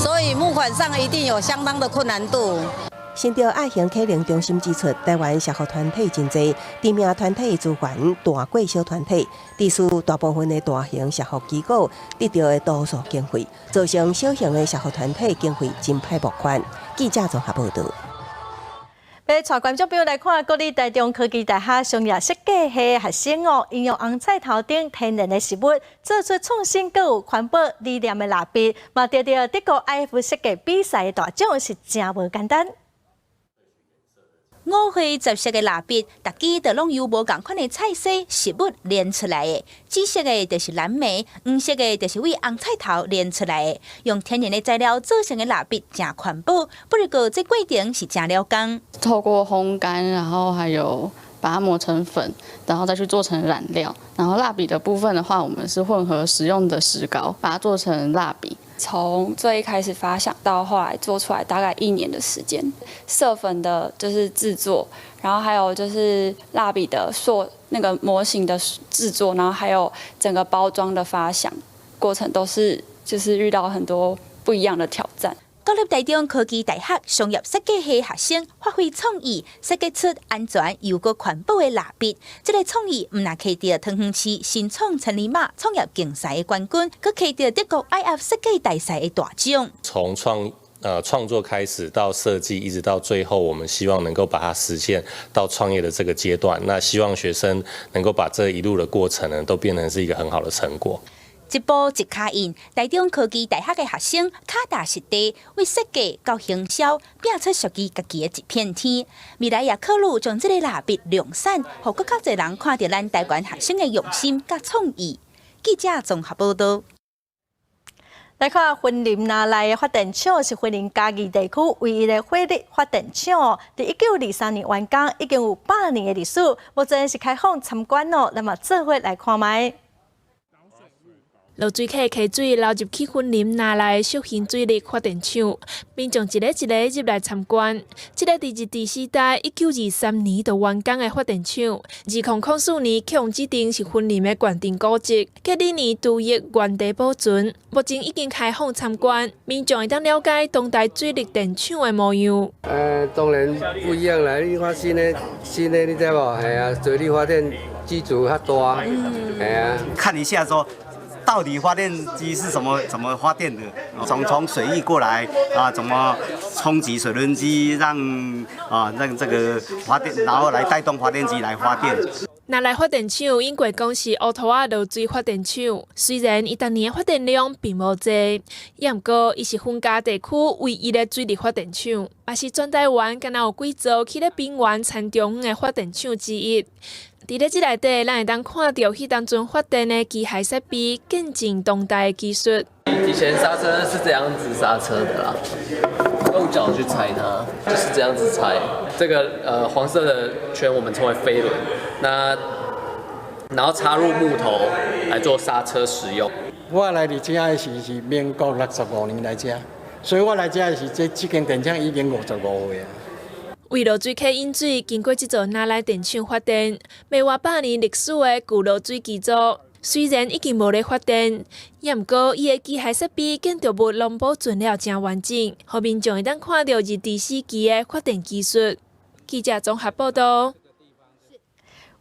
所以募款上一定有相当的困难度。新竹爱心启灵中心指出，台湾社福团体真济，知名团体资源大过小团体，致使大部分的大型社福机构得到的多数经费，造成小型的社福团体经费真歹募款。记者综合报道。要带观众朋友来看国立台中科技大学商业设计系学生哦，应用红菜头顶天然的食物，做出创新佮有环保理念的蜡笔，嘛得到德国 IF 设计比赛的大奖，是真无简单。5岁10色的蜡笔，大家都拢由无同款的菜色食物连出来的。紫色的就是蓝莓，黄色的就是为红菜头连出来的。用天然的材料做成的蜡笔，真环保。不过这过程是真了工。透过烘干，然后还有把它磨成粉，然后再去做成染料。然后蜡笔的部分的话，我们是混合使用的石膏，把它做成蜡笔。从最一开始发想到后来做出来，大概1年的时间。色粉的就是制作，然后还有就是蜡笔的那个模型的制作，然后还有整个包装的发想过程，都是就是遇到很多不一样的挑战。国立台中科技大学商业设计系学生发挥创意，设计出安全又个环保的蜡笔。这个创意唔但摕到桃园市新创千里马创业竞赛的冠军，佮摕到德国 IF 设计大赛的大奖。从创作开始到设计，一直到最后，我们希望能够把它实现到创业的这个阶段。那希望学生能够把这一路的过程呢，都变成是一个很好的成果。一步一脚印，台中科技大学的学生脚踏实地，为设计到行销拼出属于家己的一片天。未来也考虑将这个蜡笔量产，让更较侪人看到咱台湾学生的用心甲创意。记者综合报道。来看云林拿来的发电厂是云林嘉义地区唯一的火力发电厂，在1923年完工，已经有100年的历史。目前是开放参观哦，那么做伙来看卖。漏水客溪水流入去云林拿来小型水力发电厂，民众一个一个入来参观。这个伫日治时代1923年就完工的发电厂，2004年启用指定是云林的县定古迹，隔2年除役原地保存，目前已经开放参观，民众会当了解当代水力电厂的模样。当然不一样啦！你看新的，你知无？系啊，水力发电机组较大，系啊。看一下说。到底发电机是怎么发电的？从水域过来啊，怎么冲击水轮机，让这个发电，然后来带动发电机来发电。拿来发电厂因过讲是乌头仔漏水发电厂，虽然伊当年的发电量并无济，也毋过伊是云嘉地区唯一的水力发电厂，也是全台湾敢若有几座起咧边缘田中央的发电厂之一。伫咧这内底，咱会当看到迄当阵发电的机械设备，更进当代的技术。以前刹车是这样子刹车的啦，用脚去踩它，就是这样子踩。这个黄色的圈我们称为飞轮，然后插入木头来做刹车使用。我来伫这的是民国65年来这，所以我来这的是这间电厂已经55岁啊。为落水客引水，经过这座拿来电厂发电，未偌100年历史的旧落水机组，虽然已经无咧发电，也毋过伊的机械设备建筑物拢保存了真完整，互民众会当看到日治时期的发电技术。记者综合报道。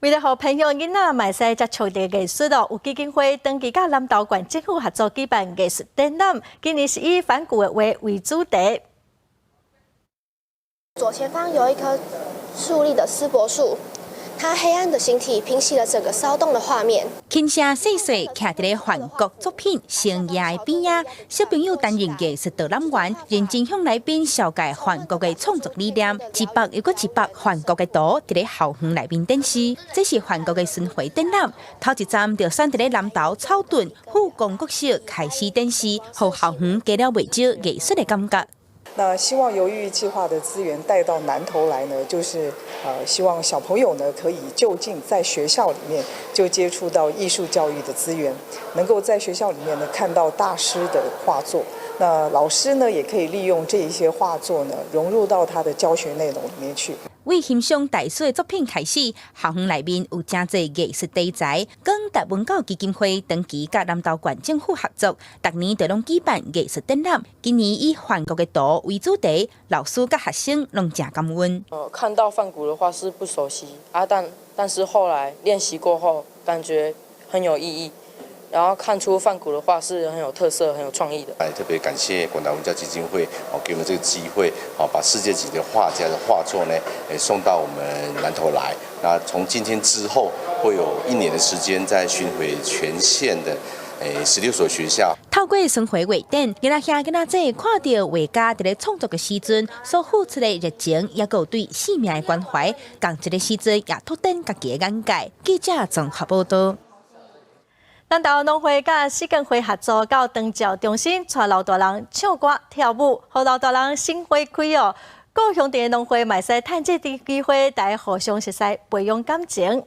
为了互朋友囡仔买使接触的艺术哦，有基金会长期甲南投县政府合作举办艺术展览，今年是以反骨的话为主题。左前方有一棵竖立的丝柏树，他黑暗的形体平息了整个骚动的画面。轻声细细，徛伫咧韩国作品《星夜》的边啊，小朋友担任艺术导览员，认真向来宾绍介韩国的创作理念，一幅又搁一幅韩国的图伫咧校园内面展示。这是韩国的巡回展览，头一站就选伫咧南投草屯富公国小开始展示，互校园加了袂少艺术的感觉。那希望由于计划的资源带到南投来呢，就是希望小朋友呢可以就近在学校里面就接触到艺术教育的资源，能够在学校里面呢看到大师的画作。那老师呢也可以利用这一些画作呢融入到他的教学内容里面去。为欣赏大师的作品开始，校园内面有真侪艺术题材。广达文教基金会长期甲南投县政府合作，逐年都拢举办艺术展览。今年以韩国的图为主题，老师甲学生拢真感恩。看到梵谷的画是不熟悉啊，但是后来练习过后，感觉很有意义。然后看出梵谷的画是很有特色、很有创意的。特别感谢广达文教基金会给我们这个机会，把世界级的画家的画作呢，送到我们南投来。那从今天之后，会有1年的时间在巡回全县的16所学校。透过巡回画展，囡仔兄囡仔姐看到画家伫咧创作的时阵所付出的热情，也有对生命的关怀，同一个时阵也拓展家己的眼界。记者综合报道。南投农会甲市建会合作，到长照中心带老大人唱歌跳舞，互老大人心花开哦。各乡镇的农会嘛使趁这个机会，大家互相熟悉，培养感情。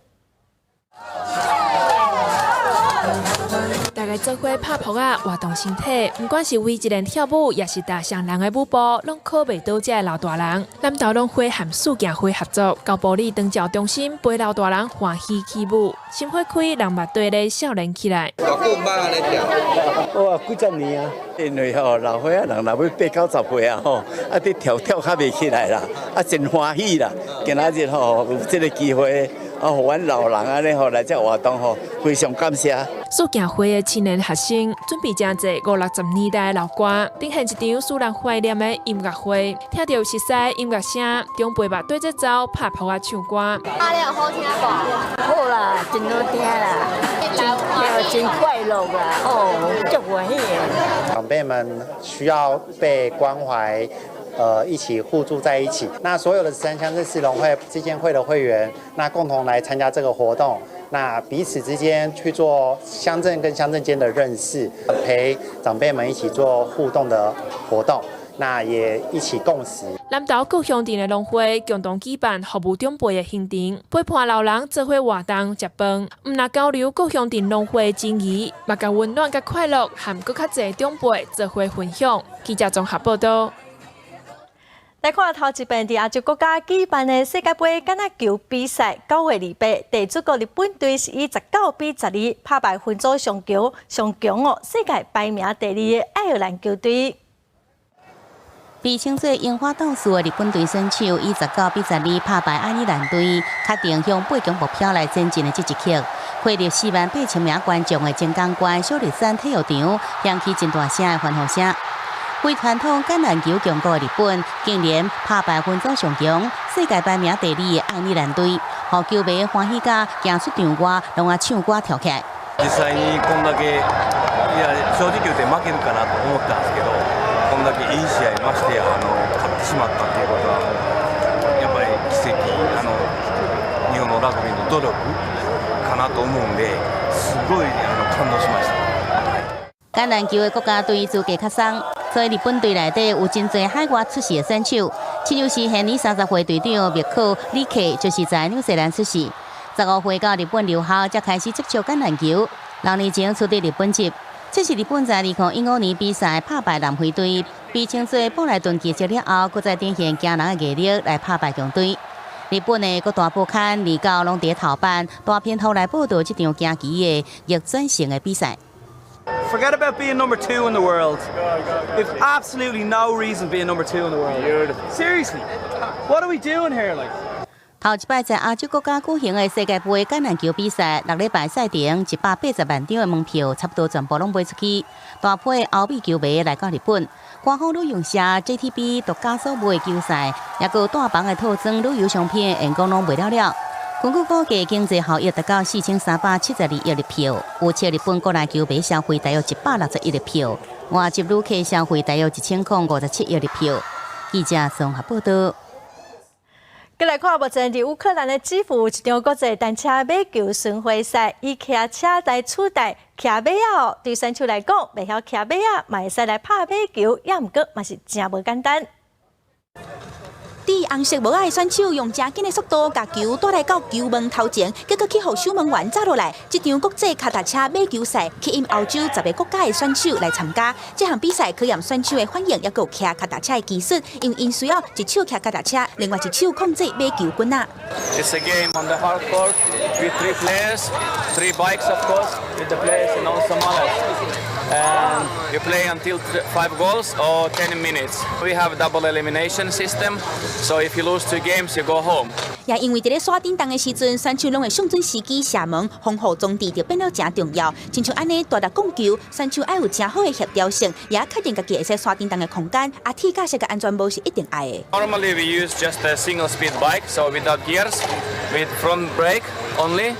大家做伙拍扑啊，活动身体，不管是为一人跳舞，也是踏上人的舞步，拢考袂倒这老大人。南投农会和市建会合作，到埔里长照中心陪老大人欢喜起舞，心花开，人目对咧少年起来。偌久毋捌安尼跳？哇，几十年啊！因为老岁仔人若要8、90岁啊你跳较袂起来啦，真欢喜啦！今仔日有这个机会。互阮老人安尼来这活动非常感谢。市建会的青年学生准备真侪50、60年代的老歌，呈现一场使人怀念的音乐会。听到熟悉音乐声，长辈嘛对节奏拍扑啊唱歌。你有好听无？好啦，真好听啦，真快乐啦，足欢喜的。长辈们需要被关怀。一起互助在一起。那所有的3乡镇市农会基金会的会员，那共同来参加这个活动，那彼此之间去做乡镇跟乡镇间的认识，陪长辈们一起做互动的活动，那也一起共识。南投各乡镇的农会共同举办服务长辈的行程，陪伴老人做伙活动食饭，唔但交流各乡镇农会情谊，嘛甲温暖甲快乐，和更较侪长辈做伙分享。记者综合报道。来看头一遍伫亚洲国家举办的世界杯橄榄球比赛，9月28，地主国日本队是以19比12打败分组上强哦，世界排名第2的爱尔兰球队。被称作樱花倒数的日本队选手以19比12打败爱尔兰队，确定向8强目标来前进的这一刻。汇入48000名观众的金港关小日山体育场，响起真大声的欢呼声。为传统橄榄球强国的日本，竟然打败分组上强、世界排名第2的爱尔蘭隊，互球迷欢喜甲行出場外，拢唱歌跳起来。実際にこんだけ正直言って負けるかなと思ったんですけど、こんだけいい試合まして勝ってしまったということはやっぱり奇跡日本のラグビーの努力かなと思うんで、すごい感動しました。橄榄球的国家队资格较松，所以日本队内底有真侪海外出席的选手，亲像是现年30岁队长麦克里克，就是在纽西兰出席。15岁到日本留学，才开始接触橄榄球。6年前出伫日本籍，这是日本在2015年比赛打败南非队，被称作布莱顿奇迹了后，搁再展现惊人的毅力来打败强队。日本的各大报刊、年报拢伫头版大篇幅来报道这场惊奇的逆转胜的比赛。Forget about being number 2 in the world. There's absolutely no reason being number 2 in the world. Seriously, what are we doing here? Like? 头一摆在亚洲国家举行的世界杯橄榄球比赛，6礼拜赛程180万张的门票，差不多全部拢卖出去。大批欧美球迷来到日本，官方旅游社 JTB 独家所卖的球赛，也有大房的套装旅游商品，员工拢卖了了。根据估计，经济效益达到4372亿日票，有切日本国内球迷消费大约160亿日票，外籍旅客消费大约1057亿日票。记者综合报道。再来看目前伫乌克兰的基辅，一场国际单车马球巡回赛，以骑车来取代骑马仔哦。对选手来讲，袂晓骑马仔，嘛会使来拍马球，也毋过嘛是真无简单。伫红色帽仔的选手用正紧的速度，把球带来到球门头前，结果去互守门员抓落来。这场国际脚踏车马球赛吸引欧洲10个国家的选手来参加。这项比赛考验选手的反应，也有骑脚踏车的技术，因为因需要一手骑脚踏车，另外一手控制马球棍啊。It's a game on the hard court with 3 players, 3 bikes of course, with the players and also others. And you play until 5 goals or 10 minutes. We have a double elimination system, so if you lose 2 games, you go home. 也因为伫咧刷叮当的时阵，选手拢会上准时机射门，防护装置就变了真重要。亲像安尼大力控球，选手爱有真好的协调性，也确定家己会使刷叮当的空间。啊，铁架式嘅安全帽是一定爱的。Normally we use just a single speed bike, so without gears, with front brake only.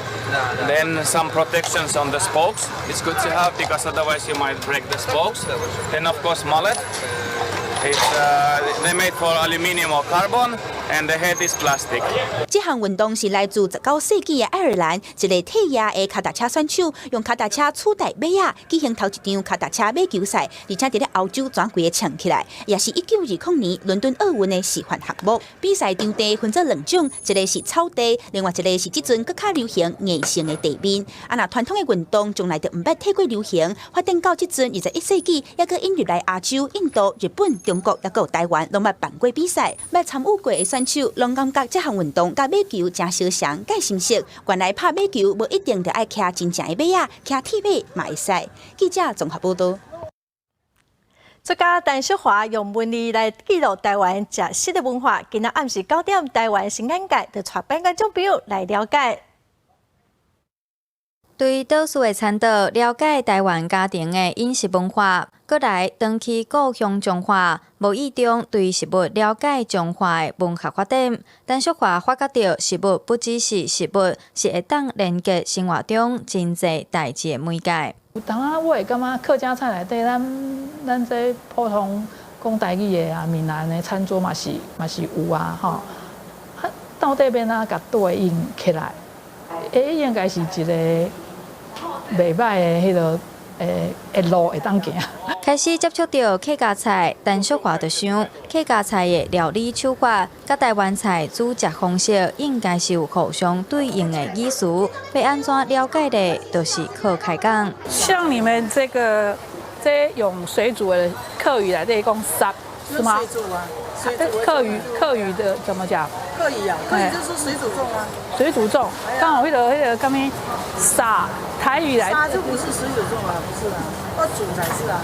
Then some protections on the spokes. It's good to have because otherwise you might break the spokes. Then of course mallet. They're made for aluminium or carbon, and the head is plastic. 这项运动是来自19世纪的爱尔兰一个退役的脚踏车选手，用脚踏车取代马仔举行头一场脚踏车马球赛，而且伫咧欧洲全规个唱起来，也是1920年伦敦奥运的示范项目。比赛场地分做2种，一个是草地，另外一个是即阵更较流行硬性的地面。啊，那传统的运动从来就唔捌太过流行，发展到即阵21世纪，也个引入来亚洲、印度、日本。中国也有台湾拢捌办过比赛，捌参与过的选手拢感觉这项运动甲马球真相像、介新鲜。原来拍马球无一定就爱骑真正的马仔，骑铁马嘛会使。记者综合报道。作家陈淑华用文字来记录台湾食食的文化。今仔暗时9点，台湾新眼界就带班观众朋友来了解。对倒数的餐桌了解台湾家庭的饮食文化，过来长期故乡中华，无意中对食物了解中华的文化发展。陈淑华发觉到食物不只是食物，是会当连接生活中真济代志的媒介。有当啊，我会感觉客家菜内底，咱这普通讲台语的啊，闽南的餐桌嘛是有啊，吼。到底要哪甲对应起来？应该是一个。袂歹的迄个路会当行。开始接触到客家菜，陈淑华就想，客家菜的料理手法，甲台湾菜煮食方式应该是有互相对应的意思。要安怎了解的，就是靠开讲。像你们这用水煮的客语来这一共杀是吗？水煮啊，客语的怎么讲？客语啊，客语就是水煮粽啊。水煮粽，刚好那个刚才杀。台语来，沙就不是水煮粽啊，不是啦，要煮才是啊。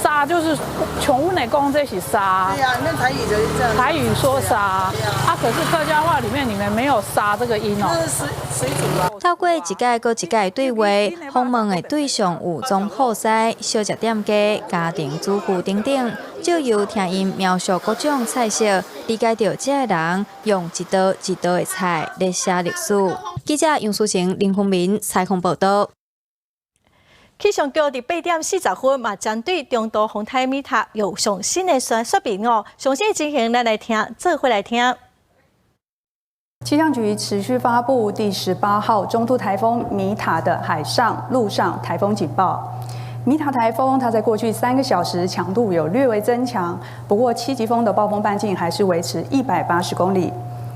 沙就是像阮来讲，这是沙。对呀，那台语就是这样。台语说沙，啊，可是客家话里面你们没有沙这个音哦。这是水煮啊。透过一届搁一届对话，访问的对象有从后西、小食店家、家庭主妇等等，就由听因描述各种菜色，理解到这个人用一道一道的菜来写历史。记者杨淑成、林宏明采访报道。气象局伫8点40分嘛，针对中度风台米塔有上新的说明哦。详细情形，咱来听，这回来听。气象局持续发布第18号中度台风米塔的海上、陆上台风警报。米塔台风它在过去3个小时强度有略微增强，不过7级风的暴风半径还是维持180公里。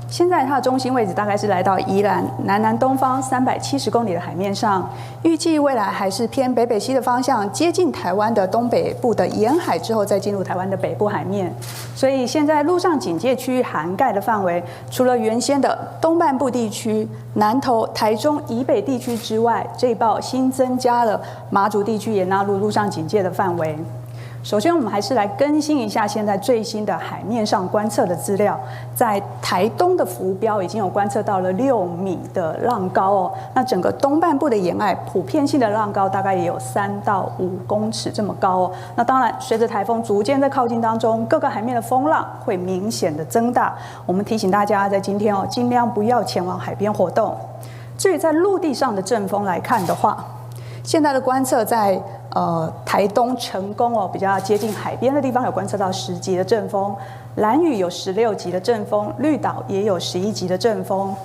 现在它的中心位置大概是来到宜兰南东方370公里的海面上，预计未来还是偏北西的方向，接近台湾的东北部的沿海之后，再进入台湾的北部海面。所以现在陆上警戒区域涵盖的范围，除了原先的东半部地区、南投、台中以北地区之外，这一报新增加了马祖地区也纳入陆上警戒的范围。首先，我们还是来更新一下现在最新的海面上观测的资料。在台东的浮标已经有观测到了6米的浪高哦。那整个东半部的沿岸普遍性的浪高大概也有3到5公尺这么高哦。那当然，随着台风逐渐在靠近当中，各个海面的风浪会明显的增大。我们提醒大家，在今天哦，尽量不要前往海边活动。至于在陆地上的阵风来看的话，现在的观测在台东成功哦，比较接近海边的地方有观测到10级的阵风，兰屿有16级的阵风，绿岛也有11级的阵风。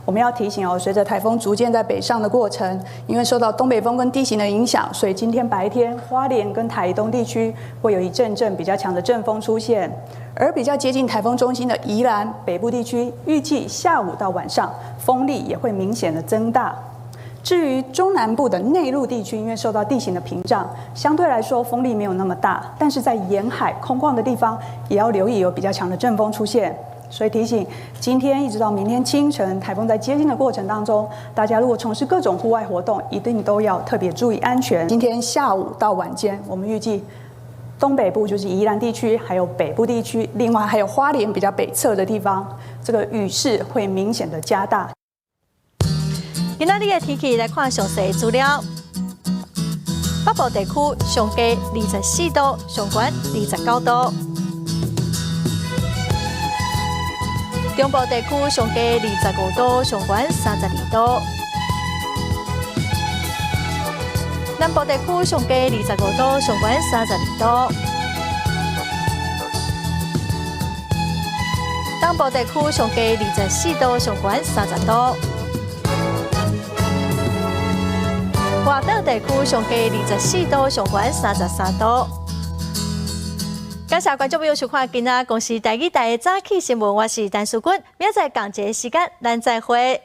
我们要提醒哦，随着台风逐渐在北上的过程，因为受到东北风跟地形的影响，所以今天白天花莲跟台东地区会有一阵阵比较强的阵风出现，而比较接近台风中心的宜兰北部地区，预计下午到晚上风力也会明显的增大。至于中南部的内陆地区，因为受到地形的屏障，相对来说风力没有那么大，但是在沿海空旷的地方也要留意有比较强的阵风出现。所以提醒，今天一直到明天清晨，台风在接近的过程当中，大家如果从事各种户外活动，一定都要特别注意安全。今天下午到晚间，我们预计东北部就是宜兰地区，还有北部地区，另外还有花莲比较北侧的地方，这个雨势会明显的加大。今仔日的天气来看详细资料。北部地区上低24度，上悬29度；中部地区上低25度，上悬32度；南部地区上低25度，上悬32度；东部地区上低24度，上悬30度。外岛地区上低24度，上悬33度。感谢观众朋友收看今仔公视第2台的早起新闻，我是陈淑君，明仔载同一个时间咱再会。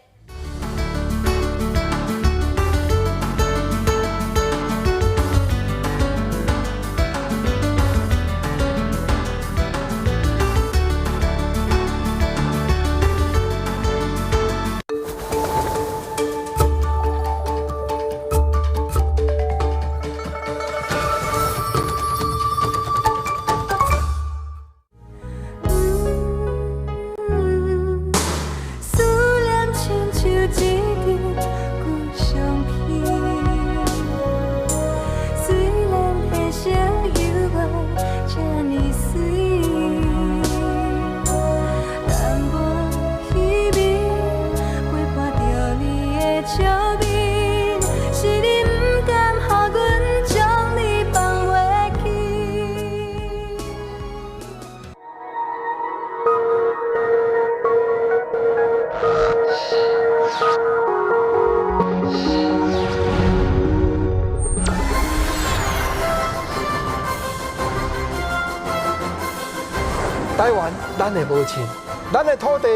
台湾，咱的母亲，咱的土地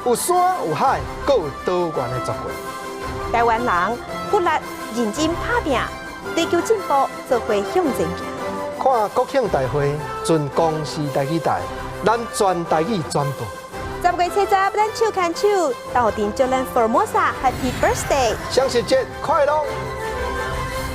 有山有海，阁有多元的族群。台湾人不力认真打拼，追求进步，做伙向前行。看国庆大会，准公视第2台，咱全台语转播。10月7日，咱手牵手，斗阵祝咱 Formosa Happy Birthday，双十节快乐！